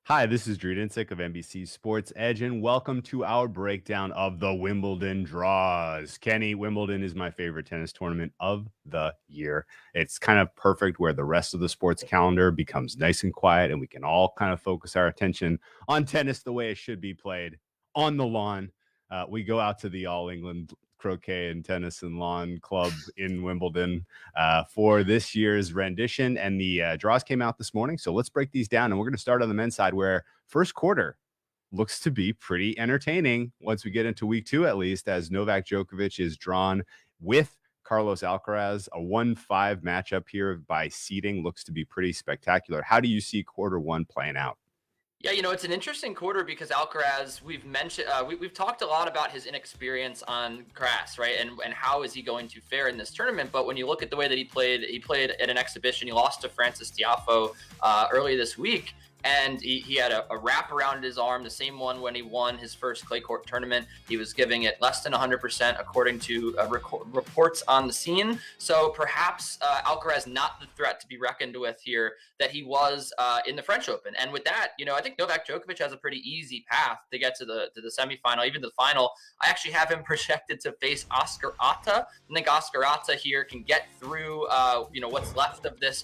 Hi, this is Drew Dinsick of NBC Sports Edge, and welcome to our breakdown of the Wimbledon draws. Kenny, Wimbledon is my favorite tennis tournament of the year. It's kind of perfect where the rest of the sports calendar becomes nice and quiet, and we can all kind of focus our attention on tennis the way it should be played on the lawn. We go out to the All England Croquet and Tennis and Lawn Club in Wimbledon for this year's rendition. And the draws came out this morning. So let's break these down. And we're going to start on the men's side where first quarter looks to be pretty entertaining once we get into week two, at least, as Novak Djokovic is drawn with Carlos Alcaraz. A 1-5 matchup here by seeding looks to be pretty spectacular. How do you see quarter one playing out? Yeah, it's an interesting quarter because Alcaraz, we've mentioned, we've talked a lot about his inexperience on grass, right? And how is he going to fare in this tournament? But when you look at the way that he played at an exhibition. He lost to Francis Tiafoe early this week. And he had a wrap around his arm, the same one when he won his first clay court tournament. He was giving it less than 100% according to reports on the scene. So perhaps Alcaraz not the threat to be reckoned with here that he was in the French Open. And with that, I think Novak Djokovic has a pretty easy path to get to the semifinal, even the final. I actually have him projected to face Oscar Otta. I think Oscar Otta here can get through, what's left of this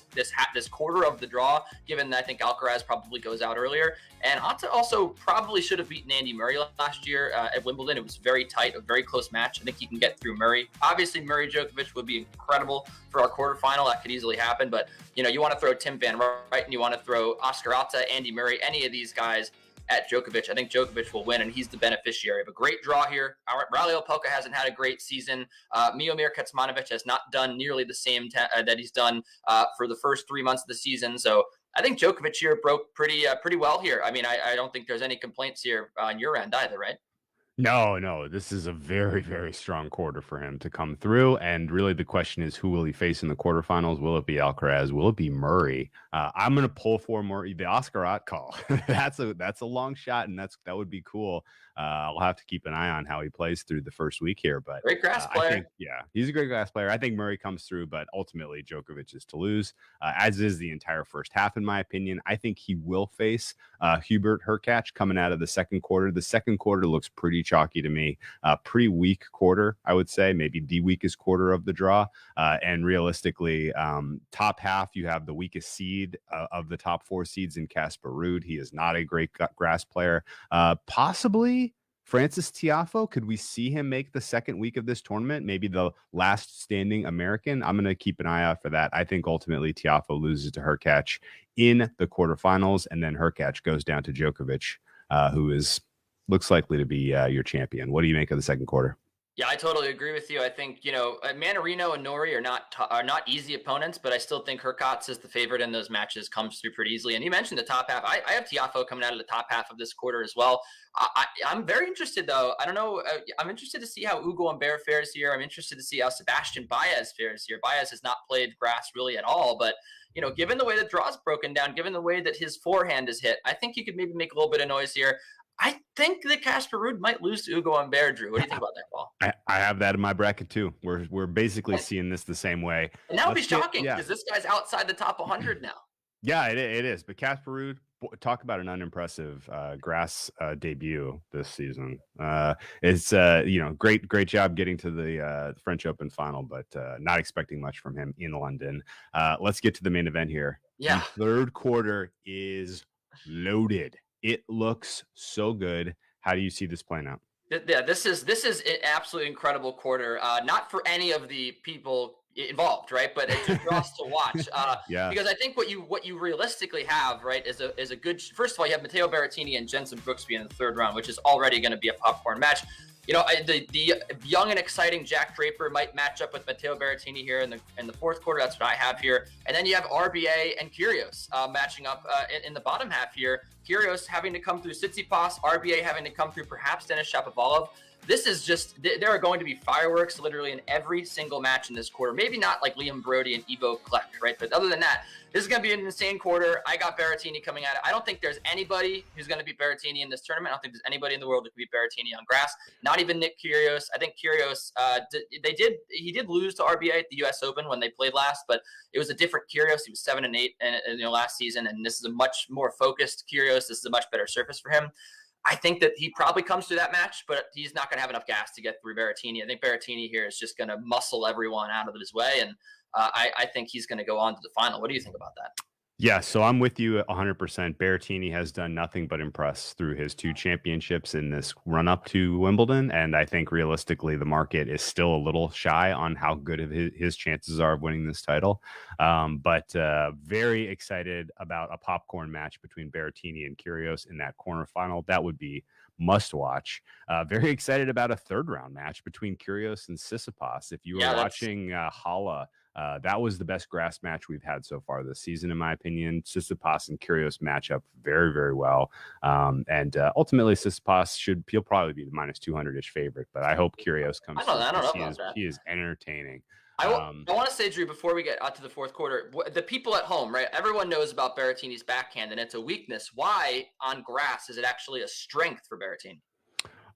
quarter of the draw, given that I think Alcaraz probably goes out earlier. And Otta also probably should have beaten Andy Murray last year at Wimbledon. It was very tight, a very close match. I think he can get through Murray. Obviously, Murray Djokovic would be incredible for our quarterfinal. That could easily happen. But, you want to throw Tim Van Rijt and you want to throw Oscar Otta, Andy Murray, any of these guys at Djokovic. I think Djokovic will win, and he's the beneficiary of a great draw here. Reilly Opelka hasn't had a great season. Miomir Kecmanovic has not done nearly the same that he's done for the first 3 months of the season. So I think Djokovic here broke pretty well here. I mean, I don't think there's any complaints here on your end either, right? No, this is a very, very strong quarter for him to come through. And really the question is, who will he face in the quarterfinals? Will it be Alcaraz? Will it be Murray? I'm going to pull for Murray, the Oscar Ott call. That's a long shot, and that would be cool. I'll have to keep an eye on how he plays through the first week here. But great grass player. He's a great grass player. I think Murray comes through, but ultimately Djokovic is to lose, as is the entire first half, in my opinion. I think he will face Hubert Hurkacz coming out of the second quarter. The second quarter looks pretty chalky to me. Pretty weak quarter, I would say, maybe the weakest quarter of the draw. And realistically, top half, you have the weakest seed of the top four seeds in Casper Ruud. He is not a great grass player. Possibly Francis Tiafoe, could we see him make the second week of this tournament? Maybe the last standing American? I'm going to keep an eye out for that. I think ultimately Tiafoe loses to Hurkacz in the quarterfinals, and then Hurkacz goes down to Djokovic, who looks likely to be your champion. What do you make of the second quarter? Yeah, I totally agree with you. I think, Manarino and Nori are not easy opponents, but I still think Hurkacz is the favorite in those matches, comes through pretty easily. And you mentioned the top half. I have Tiafoe coming out of the top half of this quarter as well. I'm very interested, though. I don't know. I'm interested to see how Ugo Humbert fares here. I'm interested to see how Sebastian Baez fares here. Baez has not played grass really at all, but given the way the draw's broken down, given the way that his forehand is hit, I think he could maybe make a little bit of noise here. I think that Casper Ruud might lose to Ugo Humbert, Drew. What do you think about that, Paul? I have that in my bracket too. We're basically seeing this the same way. And that would be shocking because this guy's outside the top 100 now. Yeah, it is. But Casper Ruud, talk about an unimpressive grass debut this season. It's great job getting to the French Open final, but not expecting much from him in London. Let's get to the main event here. Yeah, the third quarter is loaded. It looks so good. How do you see this playing out? Yeah, this is an absolutely incredible quarter. Not for any of the people involved, right? But it's for us to watch. Because I think what you realistically have, right, is a good. First of all, you have Matteo Berrettini and Jenson Brooksby in the third round, which is already going to be a popcorn match. The young and exciting Jack Draper might match up with Matteo Berrettini here in the fourth quarter. That's what I have here. And then you have RBA and Kyrgios matching up in the bottom half here. Kyrgios having to come through Tsitsipas, RBA having to come through perhaps Denis Shapovalov. this is just, there are going to be fireworks literally in every single match in this quarter. Maybe not like Liam Brody and Ivo Kleck, right? But other than that, this is going to be an insane quarter. I got Berrettini coming at it. I don't think there's anybody who's going to beat Berrettini in this tournament. I don't think there's anybody in the world that could beat Berrettini on grass. Not even Nick Kyrgios. I think Kyrgios, he did lose to RBA at the U.S. Open when they played last, but it was a different Kyrgios. He was 7-8 last season, and this is a much more focused Kyrgios. This is a much better surface for him. I think that he probably comes through that match, but he's not going to have enough gas to get through Berrettini. I think Berrettini here is just going to muscle everyone out of his way, and I think he's going to go on to the final. What do you think about that? Yeah, so I'm with you 100%. Berrettini has done nothing but impress through his 2 championships in this run up to Wimbledon. And I think realistically, the market is still a little shy on how good of his chances are of winning this title. But very excited about a popcorn match between Berrettini and Kyrgios in that quarterfinal. That would be must watch. Very excited about a 3rd round match between Kyrgios and Tsitsipas. If you were watching Hala, that was the best grass match we've had so far this season, in my opinion. Tsitsipas and Kyrgios match up very, very well. And ultimately, Tsitsipas he'll probably be the minus 200-ish favorite, but I hope Kyrgios comes. I don't know about that. He is entertaining. I want to say, Drew, before we get out to the 4th quarter, the people at home, right? Everyone knows about Berrettini's backhand, and it's a weakness. Why on grass is it actually a strength for Berrettini?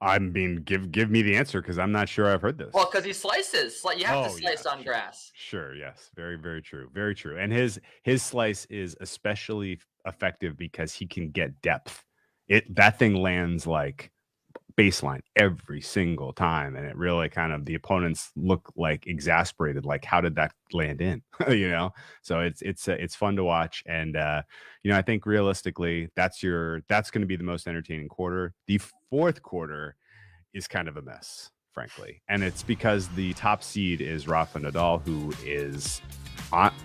I mean, give me the answer, because I'm not sure I've heard this. Well, because he slices. You have to slice on grass. Sure. Yes. Very, very true. Very true. And his slice is especially effective because he can get depth. That thing lands like baseline every single time, and it really kind of, the opponents look like exasperated, like, how did that land in? So it's fun to watch. And I think realistically that's going to be the most entertaining quarter. The 4th quarter is kind of a mess, frankly, and it's because the top seed is Rafa Nadal, who is,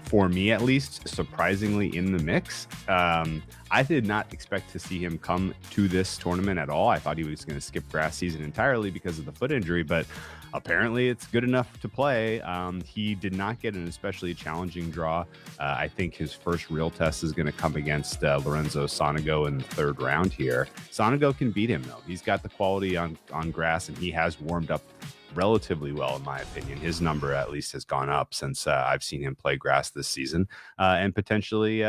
for me at least, surprisingly in the mix. I did not expect to see him come to this tournament at all. I thought he was going to skip grass season entirely because of the foot injury, but apparently it's good enough to play. He did not get an especially challenging draw. I think his first real test is going to come against Lorenzo Sonego in the 3rd round here. Sonego can beat him, though. He's got the quality on grass, and he has warmed up relatively well, in my opinion. His number at least has gone up since I've seen him play grass this season. And potentially,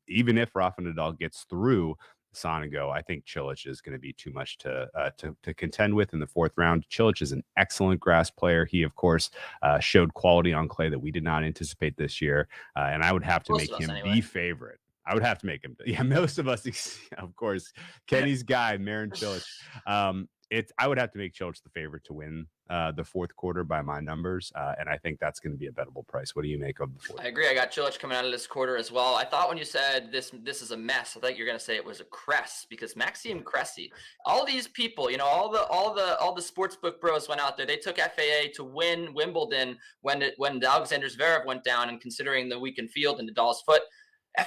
even if Rafa Nadal gets through Sonego, I think Cilic is going to be too much to contend with in the 4th round. Cilic is an excellent grass player. He, of course, showed quality on clay that we did not anticipate this year. And I would have to make him the favorite. I would have to make him. Yeah, most of us, of course, Kenny's guy, Marin Cilic. I would have to make Cilic the favorite to win the 4th quarter by my numbers, and I think that's going to be a bettable price. What do you make of the 4th? I agree. I got Cilic coming out of this quarter as well. I thought when you said this is a mess, I thought you were going to say it was a cress, because Maxime Cressy, all these people, all the sportsbook bros went out there. They took FAA to win Wimbledon when Alexander Zverev went down, and considering the weakened field and Nadal's foot,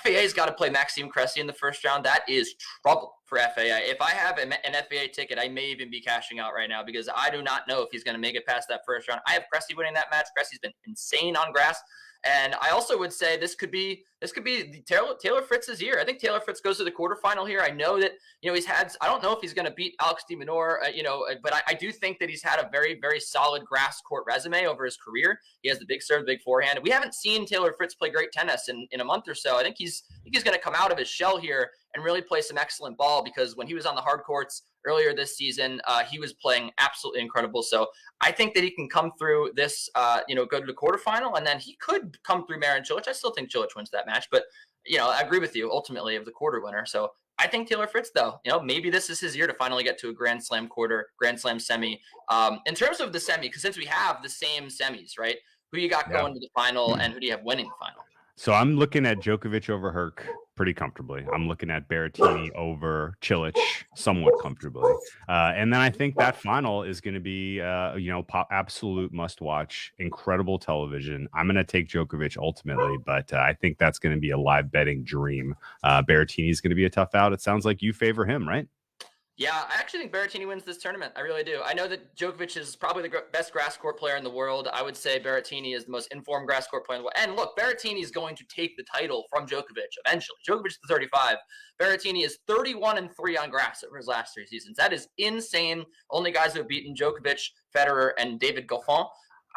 FAA's got to play Maxime Cressy in the 1st round. That is trouble for FAA. If I have an FAA ticket, I may even be cashing out right now, because I do not know if he's going to make it past that 1st round. I have Cressy winning that match. Cressy's been insane on grass. And I also would say this could be Taylor Fritz's year. I think Taylor Fritz goes to the quarterfinal here. I know that, he's had, I don't know if he's going to beat Alex de Minaur, but I do think that he's had a very, very solid grass court resume over his career. He has the big serve, big forehand. We haven't seen Taylor Fritz play great tennis in a month or so. I think he's going to come out of his shell here and really play some excellent ball, because when he was on the hard courts earlier this season, he was playing absolutely incredible. So I think that he can come through this, go to the quarterfinal, and then he could come through Marin Cilic. I still think Cilic wins that match, but I agree with you ultimately of the quarter winner. So I think Taylor Fritz, though, maybe this is his year to finally get to a Grand Slam quarter, Grand Slam semi. In terms of the semi, because since we have the same semis, right? Who you got going to the final, and who do you have winning the final? So I'm looking at Djokovic over Herc pretty comfortably. I'm looking at Berrettini over Cilic somewhat comfortably. And then I think that final is going to be, absolute must-watch, incredible television. I'm going to take Djokovic ultimately, but I think that's going to be a live betting dream. Berrettini is going to be a tough out. It sounds like you favor him, right? Yeah, I actually think Berrettini wins this tournament. I really do. I know that Djokovic is probably the best grass court player in the world. I would say Berrettini is the most informed grass court player in the world. And look, Berrettini is going to take the title from Djokovic eventually. Djokovic is 35. Berrettini is 31-3 on grass over his last 3 seasons. That is insane. Only guys who have beaten Djokovic, Federer, and David Goffin.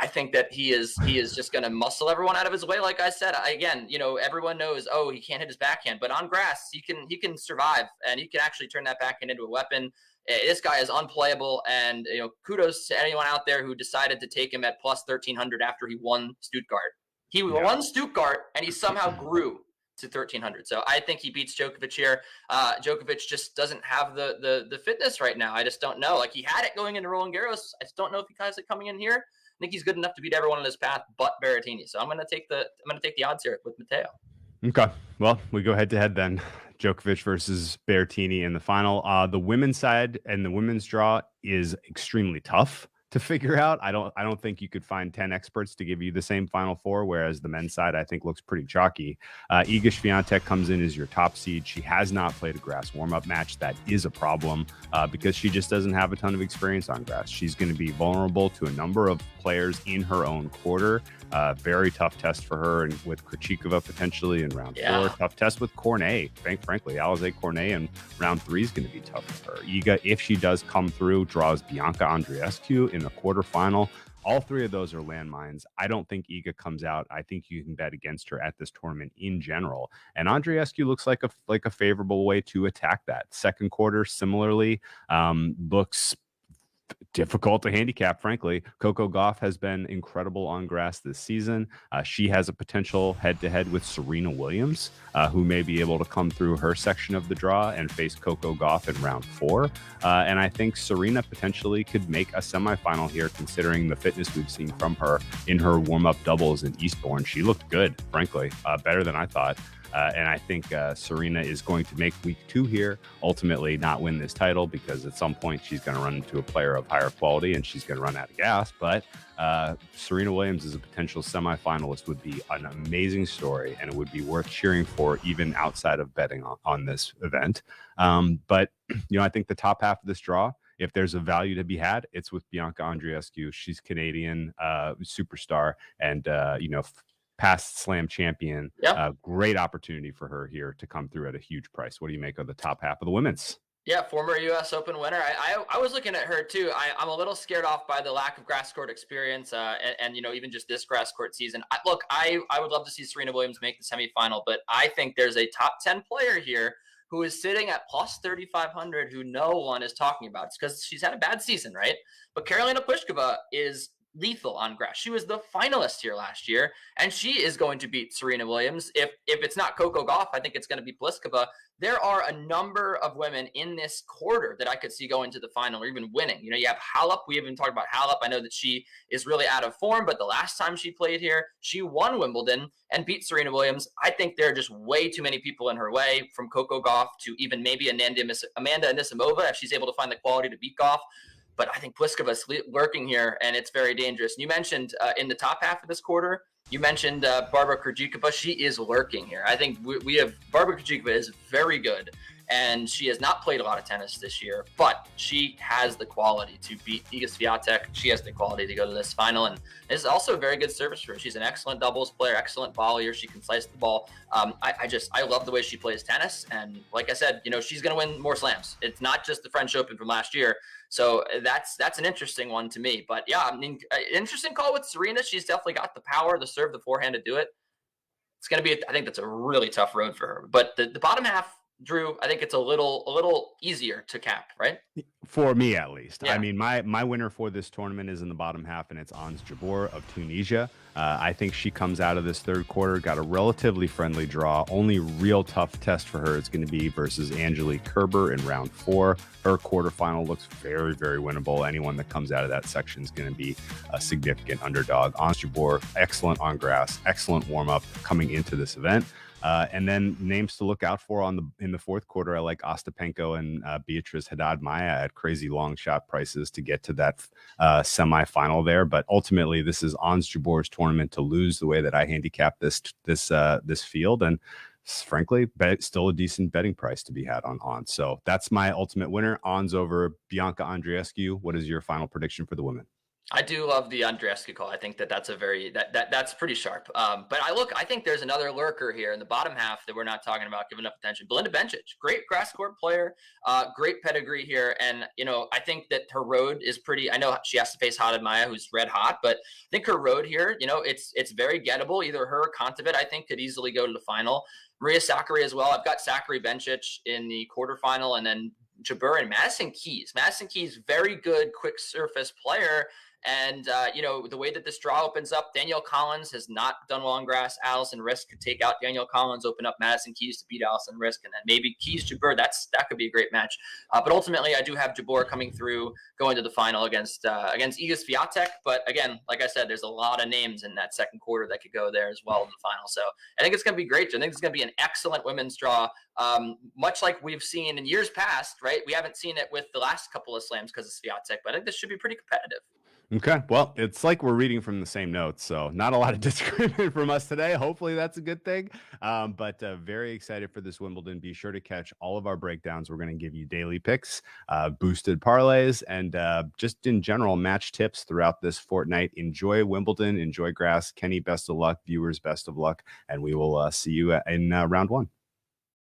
I think that he is just going to muscle everyone out of his way. Like I said, again, everyone knows, he can't hit his backhand, but on grass, he can survive, and he can actually turn that backhand into a weapon. This guy is unplayable, and kudos to anyone out there who decided to take him at plus 1,300 after he won Stuttgart. He won Stuttgart, and he somehow grew to 1,300. So I think he beats Djokovic here. Djokovic just doesn't have the fitness right now. I just don't know. Like, he had it going into Roland Garros. I just don't know if he has it coming in here. I think he's good enough to beat everyone on his path but Berrettini. So I'm going to take the odds here with Matteo. Okay. Well, we go head to head then. Djokovic versus Berrettini in the final. The women's side and the women's draw is extremely tough to figure out. I don't think you could find 10 experts to give you the same final four, whereas the men's side, I think, looks pretty chalky. Iga Swiatek comes in as your top seed. She has not played a grass warm-up match. That is a problem because she just doesn't have a ton of experience on grass. She's going to be vulnerable to a number of players in her own quarter. Very tough test for her, and with Krejcikova potentially in round 4. Tough test with Cornet. Frankly, Alize Cornet in round 3 is going to be tough for her. Iga, if she does come through, draws Bianca Andreescu in the quarterfinal. All 3 of those are landmines. I don't think Iga comes out. I think you can bet against her at this tournament in general. And Andreescu looks like a favorable way to attack that. Second quarter, similarly, looks difficult to handicap, frankly. Coco Gauff has been incredible on grass this season. She has a potential head-to-head with Serena Williams, who may be able to come through her section of the draw and face Coco Gauff in round 4. And I think Serena potentially could make a semifinal here, considering the fitness we've seen from her in her warm-up doubles in Eastbourne. She looked good, frankly, better than I thought. And I think Serena is going to make week 2 here, ultimately not win this title, because at some point she's going to run into a player of higher quality and she's going to run out of gas. But Serena Williams as a potential semifinalist would be an amazing story, and it would be worth cheering for even outside of betting on this event. But, I think the top half of this draw, if there's a value to be had, it's with Bianca Andreescu. She's Canadian superstar and, past slam champion. Great opportunity for her here to come through at a huge price. What do you make of the top half of the women's? Yeah, former U.S. Open winner. I was looking at her too. I'm a little scared off by the lack of grass court experience, and even just this grass court season. I would love to see Serena Williams make the semifinal, but I think there's a top 10 player here who is sitting at plus 3,500 who no one is talking about. It's because she's had a bad season, right? But Karolina Pliskova is lethal on grass. She was the finalist here last year, and she is going to beat Serena Williams. If it's not Coco Gauff, I think it's going to be Pliskova. There are a number of women in this quarter that I could see going to the final or even winning. You have Halep. We haven't talked about Halep. I know that she is really out of form, but the last time she played here, she won Wimbledon and beat Serena Williams. I think there are just way too many people in her way, from Coco Gauff to even maybe Amanda Anisimova, if she's able to find the quality to beat Gauff. But I think Pliskova is lurking here, and it's very dangerous. And you mentioned in the top half of this quarter, you mentioned Barbara Krejcikova. She is lurking here. I think we have Barbara Krejcikova is very good, and she has not played a lot of tennis this year, but she has the quality to beat Iga Swiatek. She has the quality to go to this final, and this is also a very good service for her. She's an excellent doubles player, excellent volleyer. She can slice the ball. I love the way she plays tennis, and like I said, she's going to win more slams. It's not just the French Open from last year. So that's an interesting one to me. But yeah, interesting call with Serena. She's definitely got the power, the serve, the forehand to do it. It's going to be, I think that's a really tough road for her. But the bottom half, Drew, I think it's a little easier to cap, right? For me, at least. Yeah. I mean, my winner for this tournament is in the bottom half, and it's Ons Jabeur of Tunisia. I think she comes out of this third quarter, got a relatively friendly draw. Only real tough test for her is going to be versus Angelique Kerber in round 4. Her quarterfinal looks very, very winnable. Anyone that comes out of that section is going to be a significant underdog. Ons Jabeur, excellent on grass, excellent warm-up coming into this event. And then names to look out for in the fourth quarter, I like Ostapenko and Beatriz Haddad-Maia at crazy long shot prices to get to that semifinal there. But ultimately, this is Ons Jabeur's tournament to lose, the way that I handicap this field. And frankly, still a decent betting price to be had on Ons. So that's my ultimate winner. Ons over Bianca Andreescu. What is your final prediction for the women? I do love the Andreescu call. I think that's a very that's pretty sharp. But I think there's another lurker here in the bottom half that we're not talking about, giving enough attention. Belinda Bencic, great grass court player, great pedigree here, and I think that her road is pretty. I know she has to face Haddad Maya, who's red hot, but I think her road here, it's very gettable. Either her or Kontaveit, I think, could easily go to the final. Maria Sakkari as well. I've got Sakkari Bencic in the quarterfinal, and then Jabeur and Madison Keys. Madison Keys, very good quick surface player. And, the way that this draw opens up, Danielle Collins has not done well on grass. Allison Risk could take out Danielle Collins, open up Madison Keys to beat Allison Risk, and then maybe Keys Jabeur. That could be a great match. But ultimately, I do have Jabeur coming through, going to the final against Iga Swiatek. But again, like I said, there's a lot of names in that second quarter that could go there as well in the final. So I think it's going to be great. I think it's going to be an excellent women's draw, much like we've seen in years past, right? We haven't seen it with the last couple of slams because of Swiatek, but I think this should be pretty competitive. Okay, well, it's like we're reading from the same notes, so not a lot of disagreement from us today. Hopefully that's a good thing, but very excited for this Wimbledon. Be sure to catch all of our breakdowns. We're going to give you daily picks, boosted parlays, and just in general match tips throughout this fortnight. Enjoy Wimbledon, enjoy grass. Kenny, best of luck. Viewers, best of luck, and we will see you in round one.